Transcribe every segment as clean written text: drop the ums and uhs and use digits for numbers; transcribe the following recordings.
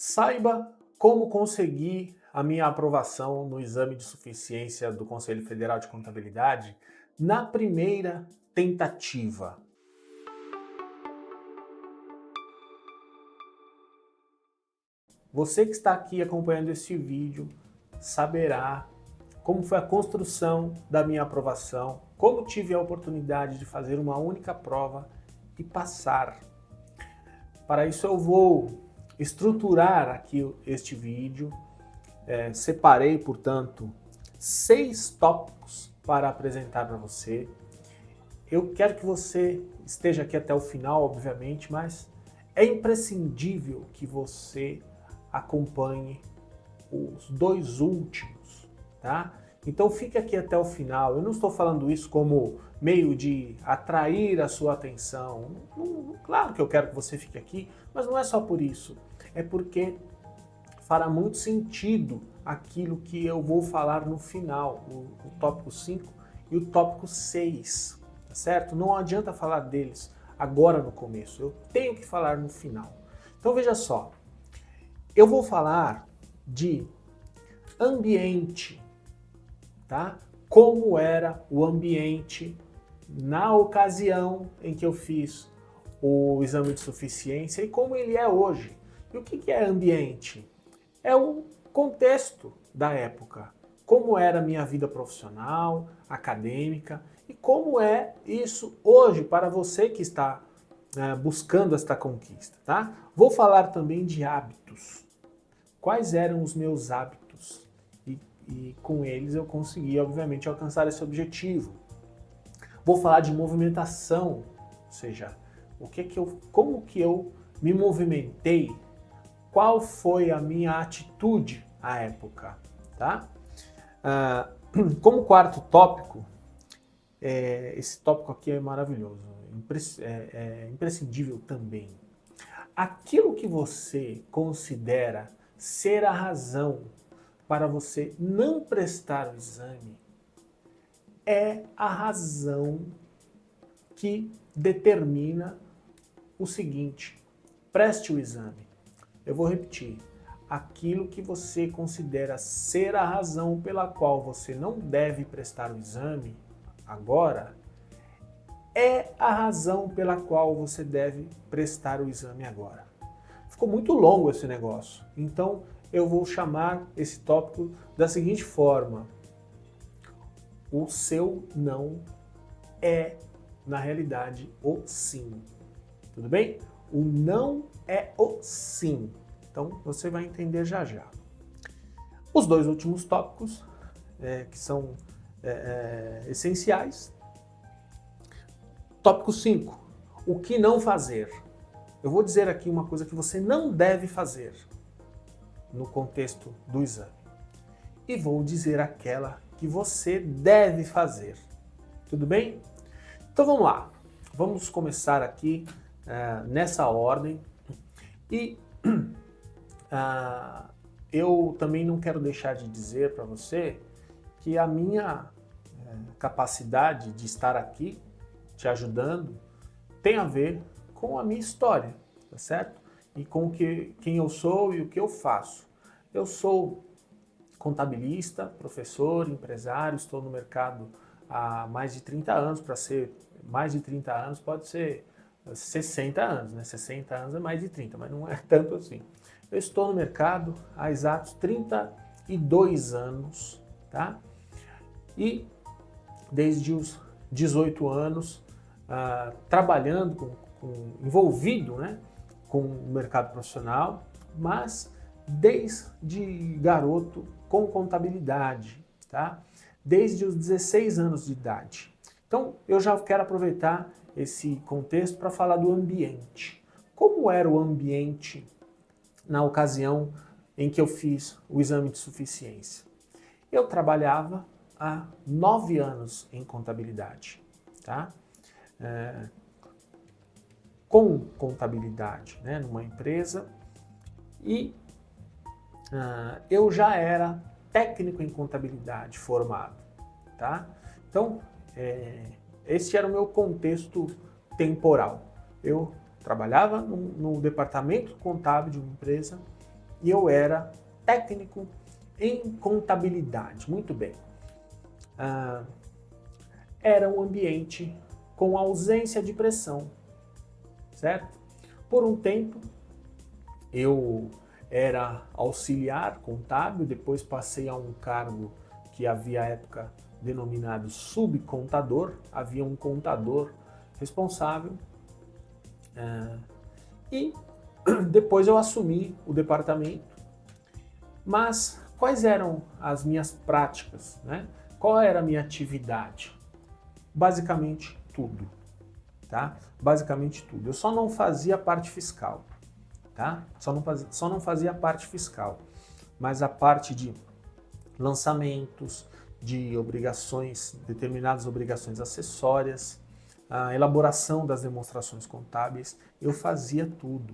Saiba como conseguir a minha aprovação no exame de suficiência do Conselho Federal de Contabilidade na primeira tentativa. Você que está aqui acompanhando este vídeo saberá como foi a construção da minha aprovação, como tive a oportunidade de fazer uma única prova e passar. Para isso eu vou estruturar aqui este vídeo, separei, portanto, 6 tópicos para apresentar para você. Eu quero que você esteja aqui até o final, obviamente, mas é imprescindível que você acompanhe os 2 últimos, tá? Então fique aqui até o final. Eu não estou falando isso como meio de atrair a sua atenção. Claro que eu quero que você fique aqui, mas não é só por isso. É porque fará muito sentido aquilo que eu vou falar no final, o tópico 5 e o tópico 6, tá certo? Não adianta falar deles agora no começo, eu tenho que falar no final. Então veja só, eu vou falar de ambiente, tá? Como era o ambiente na ocasião em que eu fiz o exame de suficiência e como ele é hoje. E o que é ambiente? É o contexto da época. Como era a minha vida profissional, acadêmica e como é isso hoje para você que está buscando esta conquista, tá? Vou falar também de hábitos. Quais eram os meus hábitos? E com eles eu consegui, obviamente, alcançar esse objetivo. Vou falar de movimentação, ou seja, como que eu me movimentei, qual foi a minha atitude à época, tá? Como quarto tópico, esse tópico aqui é maravilhoso, é imprescindível também. Aquilo que você considera ser a razão para você não prestar o exame é a razão que determina o seguinte: preste o exame. Eu vou repetir. Aquilo que você considera ser a razão pela qual você não deve prestar o exame agora é a razão pela qual você deve prestar o exame agora. Ficou muito longo esse negócio, então eu vou chamar esse tópico da seguinte forma: o seu não é, na realidade, o sim. Tudo bem? O não é o sim. Então você vai entender já já. Os 2 últimos tópicos, que são essenciais. Tópico 5. O que não fazer? Eu vou dizer aqui uma coisa que você não deve fazer no contexto do exame. E vou dizer aquela que você deve fazer. Tudo bem? Então vamos lá. Vamos começar aqui nessa ordem. E eu também não quero deixar de dizer para você que a minha capacidade de estar aqui te ajudando tem a ver com a minha história, tá certo? E com quem eu sou e o que eu faço. Eu sou contabilista, professor, empresário, estou no mercado há mais de 30 anos. Para ser mais de 30 anos pode ser 60 anos, né? 60 anos é mais de 30, mas não é tanto assim. Eu estou no mercado há exatos 32 anos, tá? E desde os 18 anos trabalhando, envolvido, né, com o mercado profissional, mas desde garoto com contabilidade, tá? Desde os 16 anos de idade. Então eu já quero aproveitar esse contexto para falar do ambiente. Como era o ambiente na ocasião em que eu fiz o exame de suficiência? Eu trabalhava há 9 anos em contabilidade, tá? Com contabilidade, né, numa empresa, e eu já era técnico em contabilidade formado, tá? Então, esse era o meu contexto temporal. Eu trabalhava no departamento contábil de uma empresa e eu era técnico em contabilidade. Muito bem. Era um ambiente com ausência de pressão, certo? Por um tempo, eu era auxiliar contábil, depois passei a um cargo que havia à época denominado subcontador, havia um contador responsável, e depois eu assumi o departamento. Mas quais eram as minhas práticas, né? Qual era a minha atividade? Basicamente tudo, tá? Basicamente tudo. Eu só não fazia a parte fiscal, tá? Só não fazia a parte fiscal, mas a parte de lançamentos, de obrigações, determinadas obrigações acessórias, a elaboração das demonstrações contábeis, eu fazia tudo,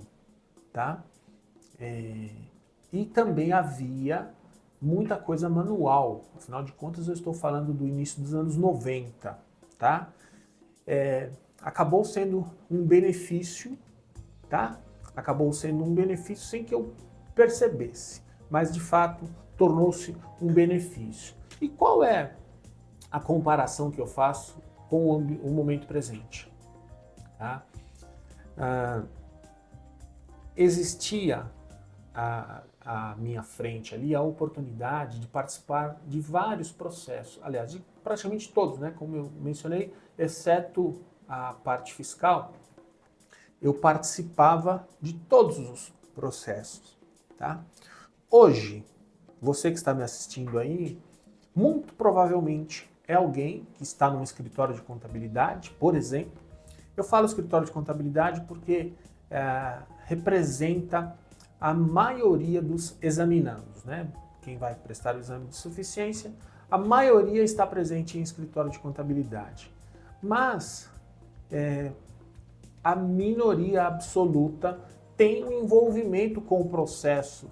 tá? E também havia muita coisa manual, afinal de contas eu estou falando do início dos anos 90, tá? Acabou sendo um benefício, tá? Acabou sendo um benefício sem que eu percebesse, mas de fato tornou-se um benefício. E qual é a comparação que eu faço com o momento presente? Tá? Existia à minha frente ali a oportunidade de participar de vários processos, aliás, de praticamente todos, né? Como eu mencionei, exceto a parte fiscal, eu participava de todos os processos, tá? Hoje, você que está me assistindo aí, muito provavelmente é alguém que está num escritório de contabilidade, por exemplo. Eu falo escritório de contabilidade porque representa a maioria dos examinandos, né? Quem vai prestar o exame de suficiência, a maioria está presente em escritório de contabilidade. Mas a minoria absoluta tem um envolvimento com o processo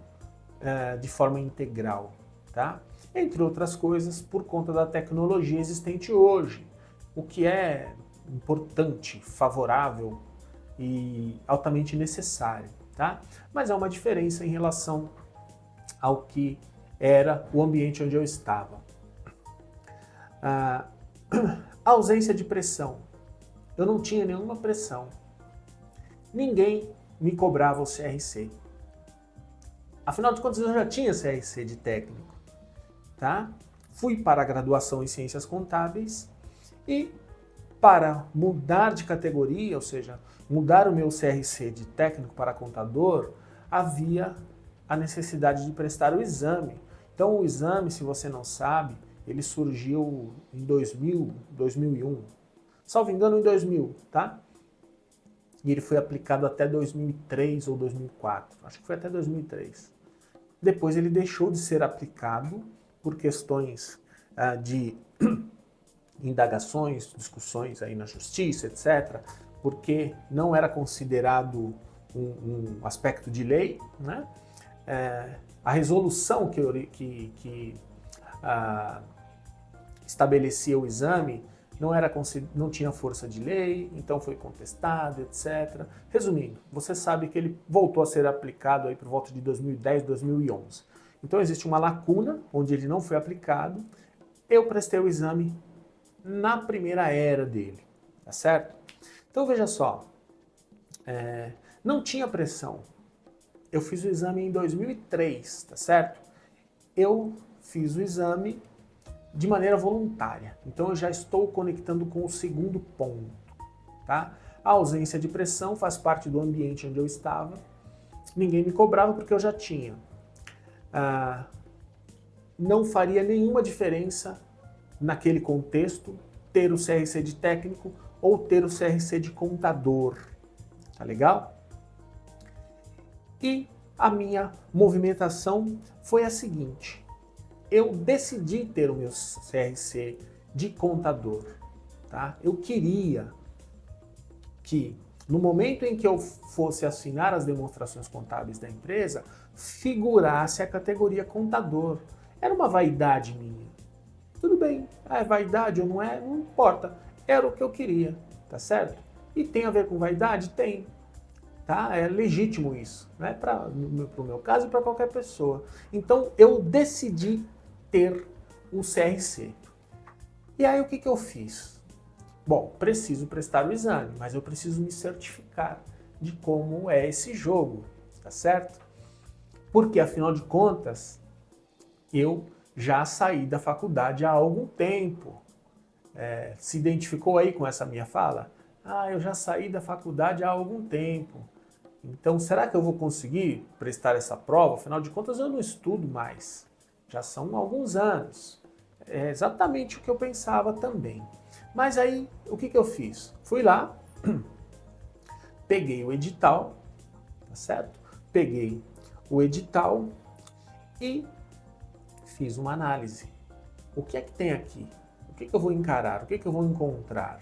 de forma integral, tá? Entre outras coisas, por conta da tecnologia existente hoje, o que é importante, favorável e altamente necessário, tá? Mas há uma diferença em relação ao que era o ambiente onde eu estava. A ausência de pressão. Eu não tinha nenhuma pressão. Ninguém me cobrava o CRC. Afinal de contas, eu já tinha CRC de técnico, tá? Fui para a graduação em Ciências Contábeis e para mudar de categoria, ou seja, mudar o meu CRC de técnico para contador, havia a necessidade de prestar o exame. Então o exame, se você não sabe, ele surgiu em 2000, 2001. Salvo engano, em 2000, tá? E ele foi aplicado até 2003 ou 2004. Acho que foi até 2003. Depois ele deixou de ser aplicado por questões de indagações, discussões aí na justiça, etc., porque não era considerado um aspecto de lei, né? A resolução que estabelecia o exame não tinha força de lei, então foi contestado, etc. Resumindo, você sabe que ele voltou a ser aplicado aí por volta de 2010, 2011. Então existe uma lacuna onde ele não foi aplicado. Eu prestei o exame na primeira era dele, tá certo? Então veja só, não tinha pressão. Eu fiz o exame em 2003, tá certo? Eu fiz o exame de maneira voluntária. Então eu já estou conectando com o segundo ponto, tá? A ausência de pressão faz parte do ambiente onde eu estava. Ninguém me cobrava porque eu já tinha. Não faria nenhuma diferença naquele contexto ter o CRC de técnico ou ter o CRC de contador. Tá legal? E a minha movimentação foi a seguinte: eu decidi ter o meu CRC de contador, tá? Eu queria que no momento em que eu fosse assinar as demonstrações contábeis da empresa, figurasse a categoria contador. Era uma vaidade minha. Tudo bem, é vaidade ou não é, não importa. Era o que eu queria, tá certo? E tem a ver com vaidade? Tem. tá? É legítimo isso, né? Para o meu caso e para qualquer pessoa. Então eu decidi ter o CRC. E aí o que eu fiz? Bom, preciso prestar o exame, mas eu preciso me certificar de como é esse jogo, tá certo? Porque afinal de contas, eu já saí da faculdade há algum tempo. Se identificou aí com essa minha fala? Ah, eu já saí da faculdade há algum tempo. Então, será que eu vou conseguir prestar essa prova? Afinal de contas, eu não estudo mais. Já são alguns anos. É exatamente o que eu pensava também. Mas aí, o que eu fiz? Fui lá, peguei o edital, tá certo? Peguei o edital e fiz uma análise. O que é que tem aqui? O que eu vou encarar? O que eu vou encontrar?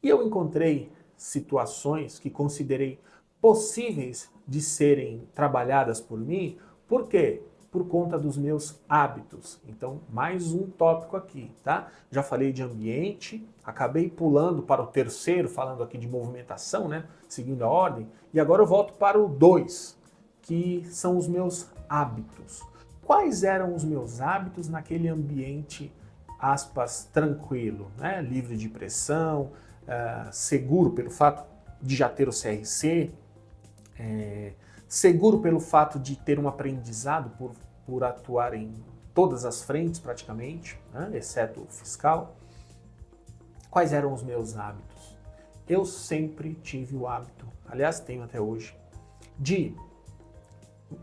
E eu encontrei situações que considerei possíveis de serem trabalhadas por mim. Por quê? Por conta dos meus hábitos. Então, mais um tópico aqui, tá? Já falei de ambiente, acabei pulando para o terceiro, falando aqui de movimentação, né? Seguindo a ordem. E agora eu volto para o 2, que são os meus hábitos. Quais eram os meus hábitos naquele ambiente, aspas, tranquilo, né? Livre de pressão, seguro pelo fato de já ter o CRC, seguro pelo fato de ter um aprendizado por atuar em todas as frentes praticamente, né? Exceto o fiscal. Quais eram os meus hábitos? Eu sempre tive o hábito, aliás tenho até hoje, de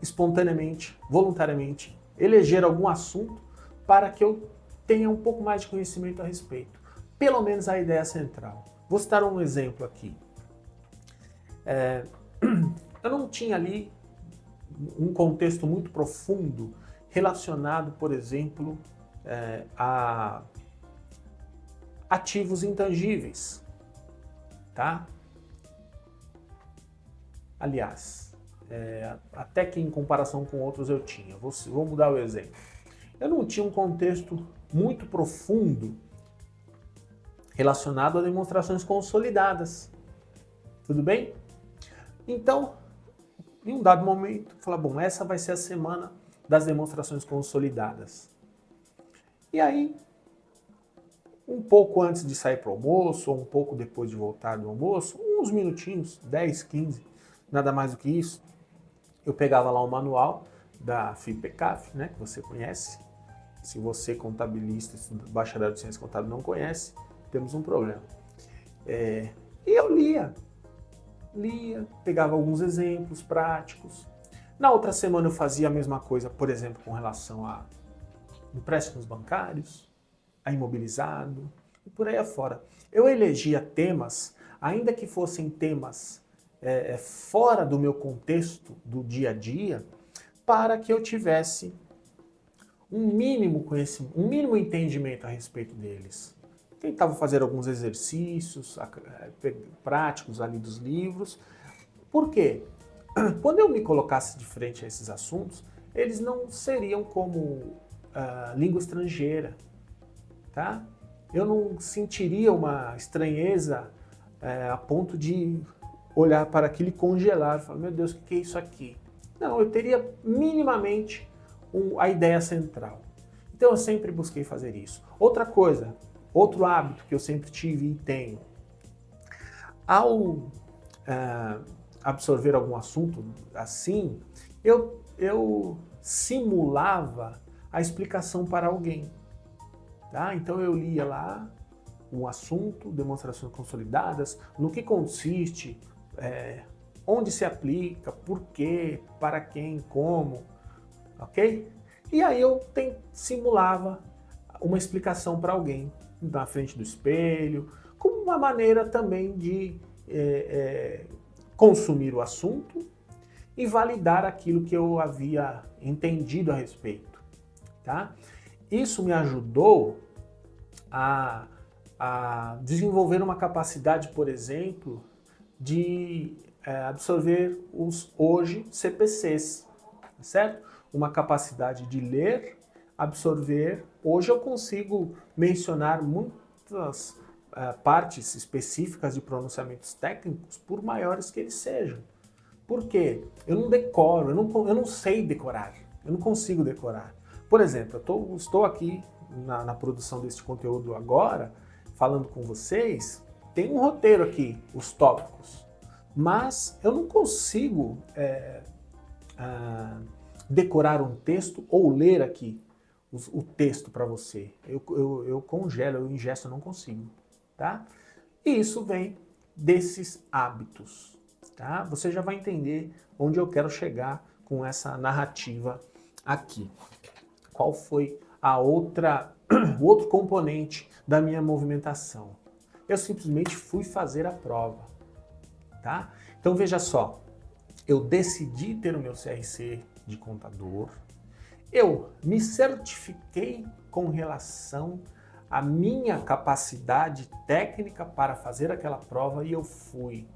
espontaneamente, voluntariamente, eleger algum assunto para que eu tenha um pouco mais de conhecimento a respeito. Pelo menos a ideia central. Vou citar um exemplo aqui. Eu não tinha ali um contexto muito profundo relacionado, por exemplo, a ativos intangíveis, tá? Aliás, até que em comparação com outros eu tinha. Vou mudar o exemplo. Eu não tinha um contexto muito profundo relacionado a demonstrações consolidadas. Tudo bem? Então, em um dado momento, falar, bom, essa vai ser a semana das demonstrações consolidadas. E aí, um pouco antes de sair para o almoço, ou um pouco depois de voltar do almoço, uns minutinhos, 10, 15, nada mais do que isso, eu pegava lá o manual da FIPECAF, né, que você conhece. Se você, contabilista, bacharel de ciência contábil, não conhece, temos um problema. E eu lia, pegava alguns exemplos práticos. Na outra semana eu fazia a mesma coisa, por exemplo, com relação a empréstimos bancários, a imobilizado e por aí afora. Eu elegia temas, ainda que fossem temas fora do meu contexto do dia a dia, para que eu tivesse um mínimo conhecimento, um mínimo entendimento a respeito deles. Tentava fazer alguns exercícios práticos ali dos livros. Por quê? Quando eu me colocasse de frente a esses assuntos, eles não seriam como língua estrangeira, tá? Eu não sentiria uma estranheza a ponto de olhar para aquilo e congelar, falar, meu Deus, o que é isso aqui? Não, eu teria minimamente a ideia central. Então eu sempre busquei fazer isso. Outra coisa, outro hábito que eu sempre tive e tenho, ao absorver algum assunto assim, eu simulava a explicação para alguém. Tá? Então eu lia lá um assunto, demonstrações consolidadas, no que consiste, onde se aplica, por quê, para quem, como, ok? E aí eu simulava uma explicação para alguém na frente do espelho, como uma maneira também de consumir o assunto e validar aquilo que eu havia entendido a respeito, tá? Isso me ajudou a desenvolver uma capacidade, por exemplo, de absorver os hoje CPCs, certo? Uma capacidade de ler, absorver. Hoje eu consigo mencionar muitas partes específicas de pronunciamentos técnicos, por maiores que eles sejam. Por quê? Eu não decoro, eu não sei decorar, eu não consigo decorar. Por exemplo, eu estou aqui na produção deste conteúdo agora, falando com vocês, tem um roteiro aqui, os tópicos, mas eu não consigo decorar um texto ou ler aqui o texto para você. Eu congelo, eu ingesto, eu não consigo, tá? E isso vem desses hábitos, tá? Você já vai entender onde eu quero chegar com essa narrativa aqui. Qual foi o outro componente da minha movimentação? Eu simplesmente fui fazer a prova, tá? Então veja só, eu decidi ter o meu CRC de contador, eu me certifiquei com relação à minha capacidade técnica para fazer aquela prova e eu fui,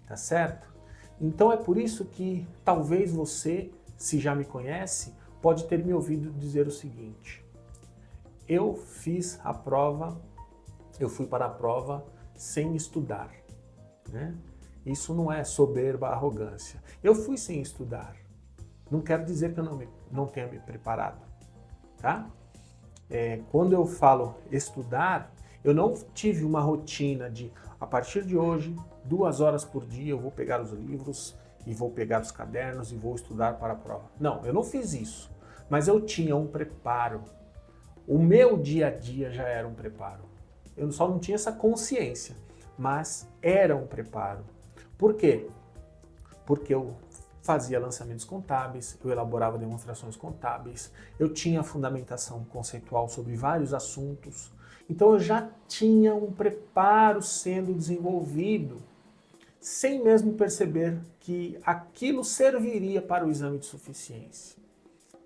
tá certo? Então é por isso que talvez você, se já me conhece, pode ter me ouvido dizer o seguinte: eu fiz a prova, eu fui para a prova sem estudar, né? Isso não é soberba, arrogância. Eu fui sem estudar. Não quero dizer que eu não tenha me preparado, tá? Quando eu falo estudar, eu não tive uma rotina de, a partir de hoje, 2 horas por dia eu vou pegar os livros e vou pegar os cadernos e vou estudar para a prova. Não, eu não fiz isso, mas eu tinha um preparo. O meu dia a dia já era um preparo. Eu só não tinha essa consciência, mas era um preparo. Por quê? Porque eu fazia lançamentos contábeis, eu elaborava demonstrações contábeis, eu tinha fundamentação conceitual sobre vários assuntos, então eu já tinha um preparo sendo desenvolvido, sem mesmo perceber que aquilo serviria para o exame de suficiência,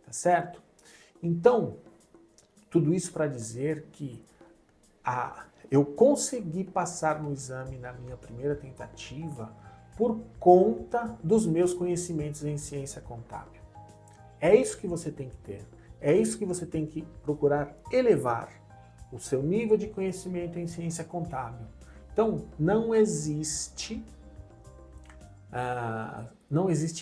tá certo? Então, tudo isso para dizer que eu consegui passar no exame na minha primeira tentativa por conta dos meus conhecimentos em ciência contábil. É isso que você tem que ter. É isso que você tem que procurar elevar, o seu nível de conhecimento em ciência contábil. Então, não existe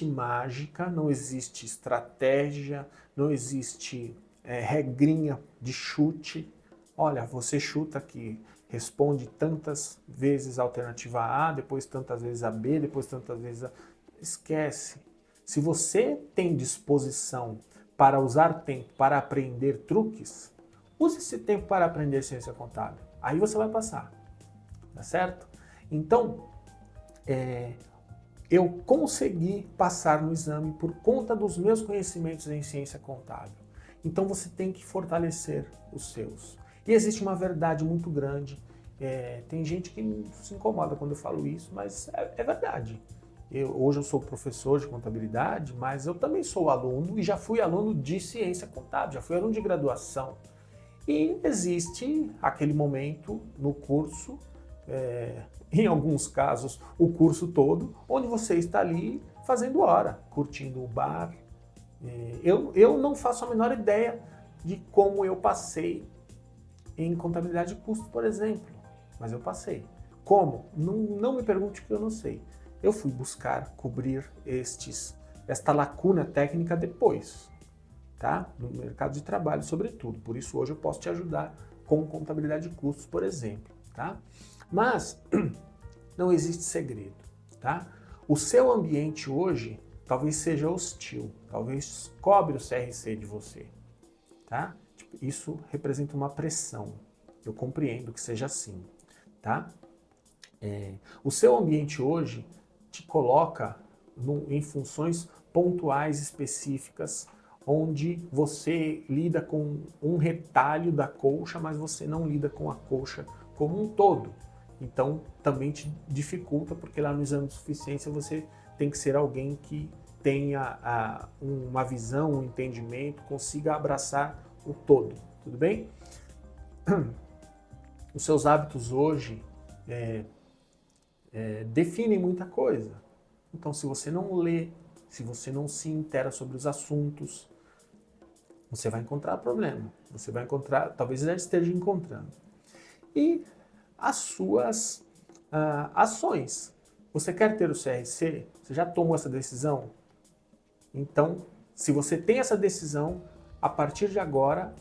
mágica, não existe estratégia, não existe regrinha de chute. Olha, você chuta aqui, responde tantas vezes a alternativa A, depois tantas vezes a B, depois tantas vezes a... Esquece. Se você tem disposição para usar tempo para aprender truques, use esse tempo para aprender ciência contábil. Aí você vai passar, tá certo? Então, eu consegui passar no exame por conta dos meus conhecimentos em ciência contábil. Então você tem que fortalecer os seus. E existe uma verdade muito grande. Tem gente que se incomoda quando eu falo isso, mas é verdade. Hoje eu sou professor de contabilidade, mas eu também sou aluno e já fui aluno de ciência contábil, já fui aluno de graduação. E existe aquele momento no curso, em alguns casos o curso todo, onde você está ali fazendo hora, curtindo o bar. Eu não faço a menor ideia de como eu passei em contabilidade de custos, por exemplo, mas eu passei. Como? Não me pergunte que eu não sei. Eu fui buscar cobrir esta lacuna técnica depois, tá? No mercado de trabalho, sobretudo. Por isso hoje eu posso te ajudar com contabilidade de custos, por exemplo, tá? Mas não existe segredo, tá? O seu ambiente hoje talvez seja hostil, talvez cobre o CRC de você, tá? Isso representa uma pressão. Eu compreendo que seja assim, tá? O seu ambiente hoje te coloca em funções pontuais específicas, onde você lida com um retalho da colcha, mas você não lida com a colcha como um todo. Então, também te dificulta, porque lá no exame de suficiência você tem que ser alguém que tenha uma visão, um entendimento, consiga abraçar o todo, tudo bem? Os seus hábitos hoje definem muita coisa. Então, se você não lê, se você não se intera sobre os assuntos, você vai encontrar problema. Você vai encontrar, talvez já esteja encontrando. E as suas ações. Você quer ter o CRC? Você já tomou essa decisão? Então, se você tem essa decisão, a partir de agora,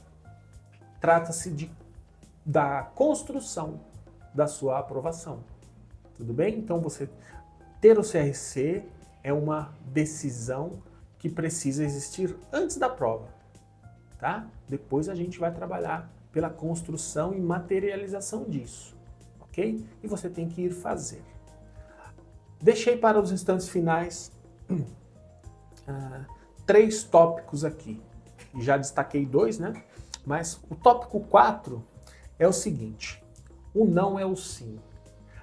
trata-se da construção da sua aprovação. Tudo bem? Então, você ter o CRC é uma decisão que precisa existir antes da prova, tá? Depois a gente vai trabalhar pela construção e materialização disso, ok? E você tem que ir fazer. Deixei para os instantes finais 3 tópicos aqui. E já destaquei 2, né? Mas o tópico 4 é o seguinte: o não é o sim.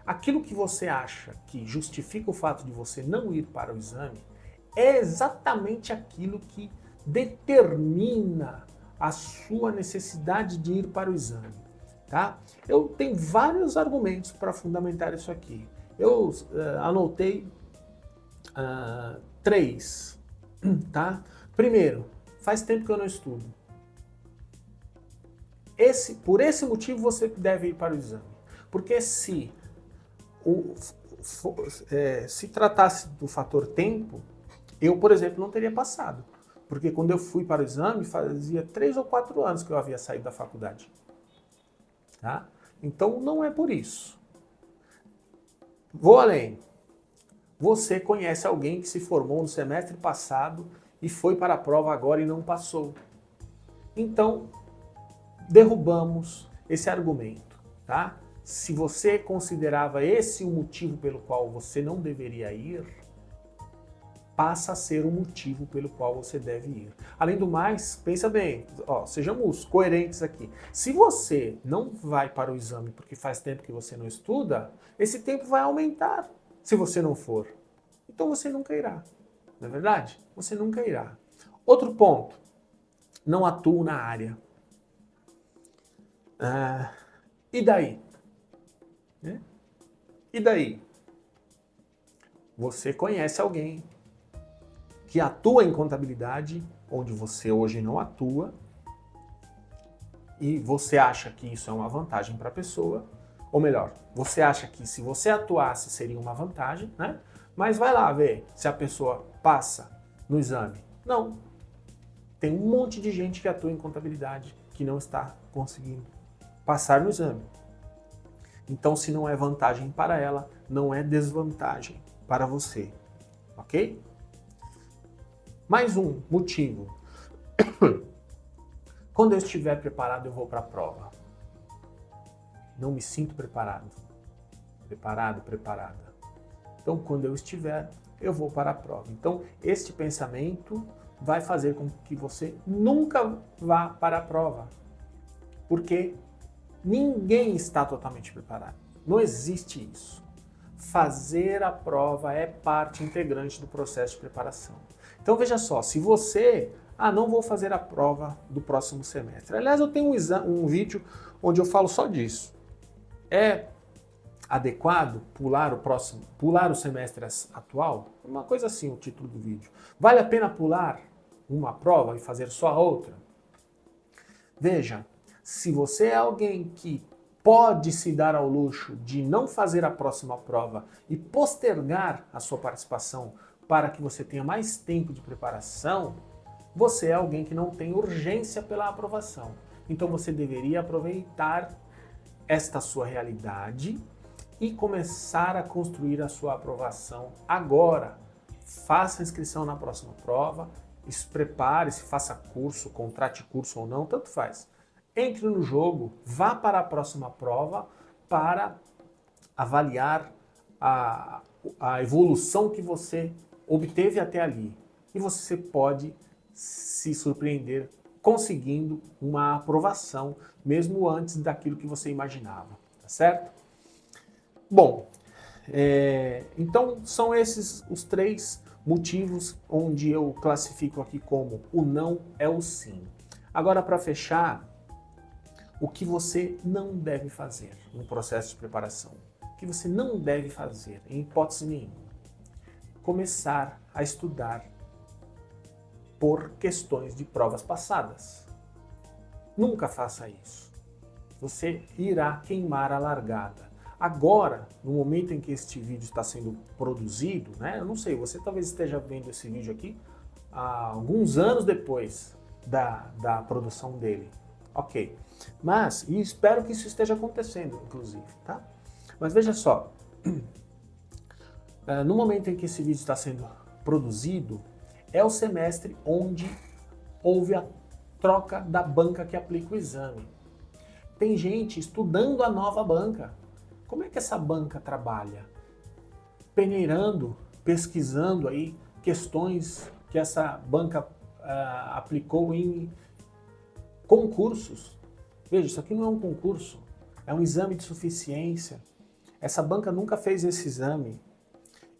Aquilo que você acha que justifica o fato de você não ir para o exame é exatamente aquilo que determina a sua necessidade de ir para o exame, tá? Eu tenho vários argumentos para fundamentar isso aqui. Eu anotei 3, tá? Primeiro, faz tempo que eu não estudo. Por esse motivo você deve ir para o exame. Porque se tratasse do fator tempo, eu, por exemplo, não teria passado. Porque quando eu fui para o exame, fazia 3 ou 4 anos que eu havia saído da faculdade. Tá? Então não é por isso. Vou além. Você conhece alguém que se formou no semestre passado e foi para a prova agora e não passou. Então, derrubamos esse argumento, tá? Se você considerava esse o motivo pelo qual você não deveria ir, passa a ser o motivo pelo qual você deve ir. Além do mais, pensa bem, sejamos coerentes aqui. Se você não vai para o exame porque faz tempo que você não estuda, esse tempo vai aumentar se você não for. Então você nunca irá, não é verdade? Você nunca irá. Outro ponto, não atuo na área. E daí? Né? E daí? Você conhece alguém que atua em contabilidade, onde você hoje não atua, e você acha que isso é uma vantagem para a pessoa, ou melhor, você acha que se você atuasse seria uma vantagem, né? Mas vai lá ver se a pessoa passa no exame. Não. Tem um monte de gente que atua em contabilidade que não está conseguindo passar no exame. Então, se não é vantagem para ela, não é desvantagem para você, ok? Mais um motivo. Quando eu estiver preparado, eu vou para a prova. Não me sinto preparado. Preparada. Então, quando eu estiver, eu vou para a prova. Então, este pensamento vai fazer com que você nunca vá para a prova. Porque ninguém está totalmente preparado. Não existe isso. Fazer a prova é parte integrante do processo de preparação. Então veja só, se você, não vou fazer a prova do próximo semestre. Aliás, eu tenho um vídeo onde eu falo só disso. É adequado pular o semestre atual? Uma coisa assim, o título do vídeo. Vale a pena pular uma prova e fazer só a outra? Veja, se você é alguém que pode se dar ao luxo de não fazer a próxima prova e postergar a sua participação para que você tenha mais tempo de preparação, você é alguém que não tem urgência pela aprovação. Então você deveria aproveitar esta sua realidade e começar a construir a sua aprovação agora. Faça a inscrição na próxima prova, prepare-se, faça curso, contrate curso ou não, tanto faz. Entre no jogo, vá para a próxima prova para avaliar a evolução que você obteve até ali. E você pode se surpreender conseguindo uma aprovação, mesmo antes daquilo que você imaginava, tá certo? Bom, então são esses os 3 motivos onde eu classifico aqui como o não é o sim. Agora, para fechar, o que você não deve fazer no processo de preparação. O que você não deve fazer, em hipótese nenhuma. Começar a estudar por questões de provas passadas. Nunca faça isso. você irá queimar a largada. Agora, no momento em que este vídeo está sendo produzido, né, eu não sei, você talvez esteja vendo esse vídeo aqui há alguns anos depois da produção dele. Ok. Mas, e espero que isso esteja acontecendo, inclusive, tá? Mas veja só, no momento em que esse vídeo está sendo produzido, é o semestre onde houve a troca da banca que aplica o exame. Tem gente estudando a nova banca. Como é que essa banca trabalha? Peneirando, pesquisando aí questões que essa banca aplicou em concursos. Veja, isso aqui não é um concurso, é um exame de suficiência. Essa banca nunca fez esse exame.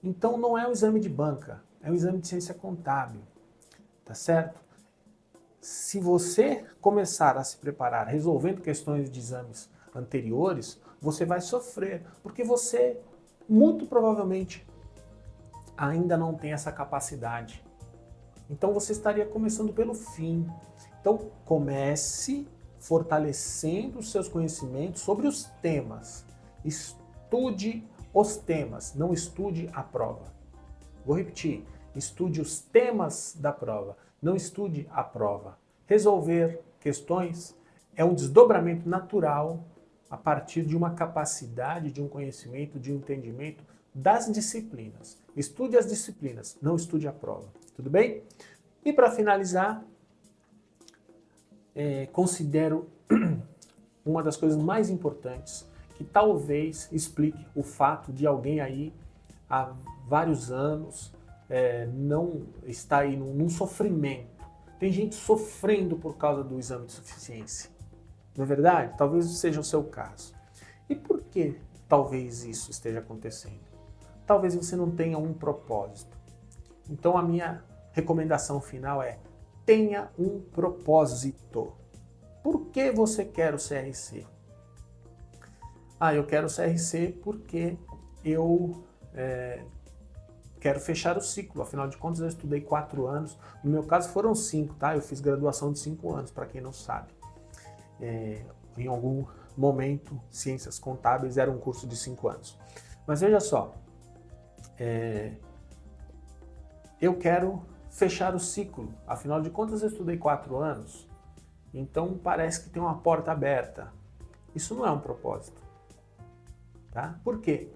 Então não é um exame de banca, é um exame de ciência contábil, tá certo? Se você começar a se preparar resolvendo questões de exames anteriores, você vai sofrer, porque você muito provavelmente ainda não tem essa capacidade. Então você estaria começando pelo fim. Então comece fortalecendo os seus conhecimentos sobre os temas. Estude os temas, não estude a prova. Vou repetir, estude os temas da prova, não estude a prova. Resolver questões é um desdobramento natural a partir de uma capacidade, de um conhecimento, de um entendimento das disciplinas. Estude as disciplinas, não estude a prova. Tudo bem? E para finalizar, considero uma das coisas mais importantes que talvez explique o fato de alguém aí há vários anos não estar aí num sofrimento. Tem gente sofrendo por causa do exame de suficiência. Não é verdade? Talvez seja o seu caso. E por que talvez isso esteja acontecendo? Talvez você não tenha um propósito. Então a minha recomendação final é: tenha um propósito. Por que você quer o CRC? Eu quero o CRC porque eu quero fechar o ciclo. Afinal de contas, eu estudei 4 anos. No meu caso, foram 5, tá? Eu fiz graduação de 5 anos, para quem não sabe. Em algum momento, Ciências Contábeis era um curso de 5 anos. Mas veja só, eu quero fechar o ciclo. Afinal de contas, eu estudei 4 anos. Então, parece que tem uma porta aberta. Isso não é um propósito. Tá? Por quê?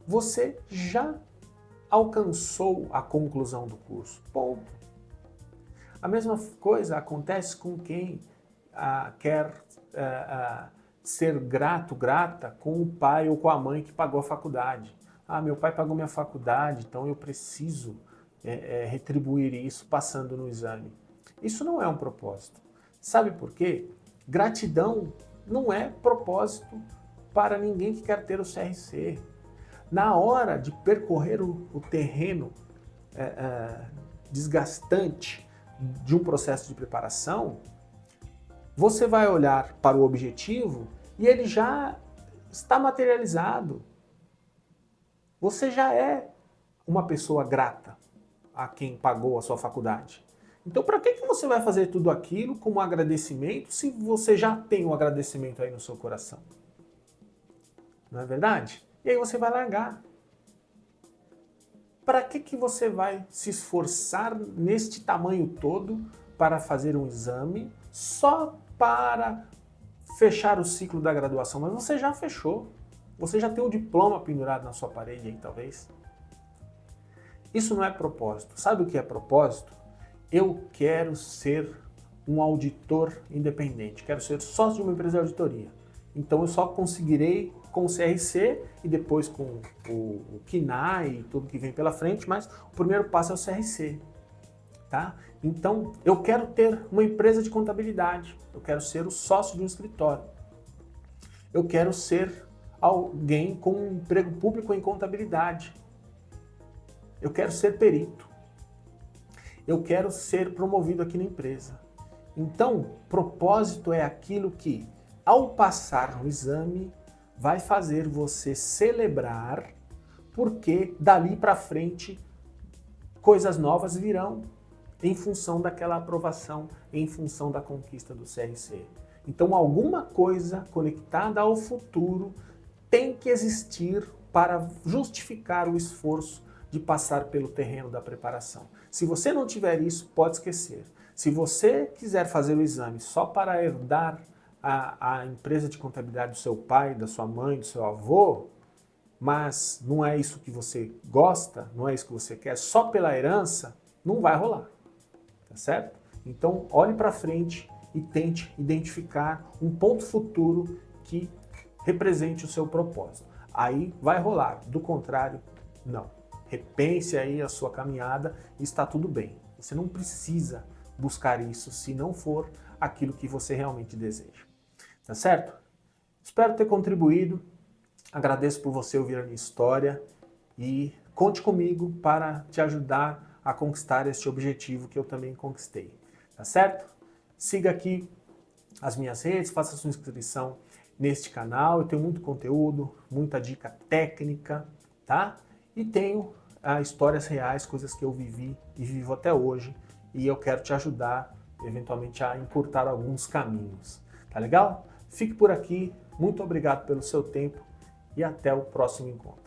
Você já alcançou a conclusão do curso. Ponto. A mesma coisa acontece com quem quer ser grato, grata com o pai ou com a mãe que pagou a faculdade. Meu pai pagou minha faculdade, então eu preciso retribuir isso passando no exame. Isso não é um propósito. Sabe por quê? Gratidão não é propósito para ninguém que quer ter o CRC. Na hora de percorrer o terreno desgastante de um processo de preparação, você vai olhar para o objetivo e ele já está materializado. Você já é uma pessoa grata a quem pagou a sua faculdade. Então, para que você vai fazer tudo aquilo como agradecimento se você já tem um agradecimento aí no seu coração? Não é verdade? E aí você vai largar. Para que você vai se esforçar neste tamanho todo para fazer um exame só para fechar o ciclo da graduação? Mas você já fechou. Você já tem um diploma pendurado na sua parede aí, talvez. Isso não é propósito. Sabe o que é propósito? Eu quero ser um auditor independente. Quero ser sócio de uma empresa de auditoria. Então eu só conseguirei com o CRC e depois com o KINAI e tudo que vem pela frente, mas o primeiro passo é o CRC. Tá? Então eu quero ter uma empresa de contabilidade. Eu quero ser o sócio de um escritório. Eu quero ser alguém com um emprego público em contabilidade. Eu quero ser perito. Eu quero ser promovido aqui na empresa. Então, propósito é aquilo que, ao passar no exame, vai fazer você celebrar, porque dali para frente coisas novas virão. em função daquela aprovação, em função da conquista do CRC. Então alguma coisa conectada ao futuro tem que existir para justificar o esforço de passar pelo terreno da preparação. Se você não tiver isso, pode esquecer. Se você quiser fazer o exame só para herdar a empresa de contabilidade do seu pai, da sua mãe, do seu avô, mas não é isso que você gosta, não é isso que você quer, só pela herança, não vai rolar, tá certo? Então olhe para frente e tente identificar um ponto futuro que represente o seu propósito. Aí vai rolar, do contrário, não. Repense aí a sua caminhada e está tudo bem. Você não precisa buscar isso se não for aquilo que você realmente deseja. Tá certo? Espero ter contribuído. Agradeço por você ouvir a minha história e conte comigo para te ajudar a conquistar este objetivo que eu também conquistei. Tá certo? Siga aqui as minhas redes, faça sua inscrição neste canal. Eu tenho muito conteúdo, muita dica técnica, tá? E tenho histórias reais, coisas que eu vivi e vivo até hoje, e eu quero te ajudar, eventualmente, a encurtar alguns caminhos. Tá legal? Fique por aqui, muito obrigado pelo seu tempo e até o próximo encontro.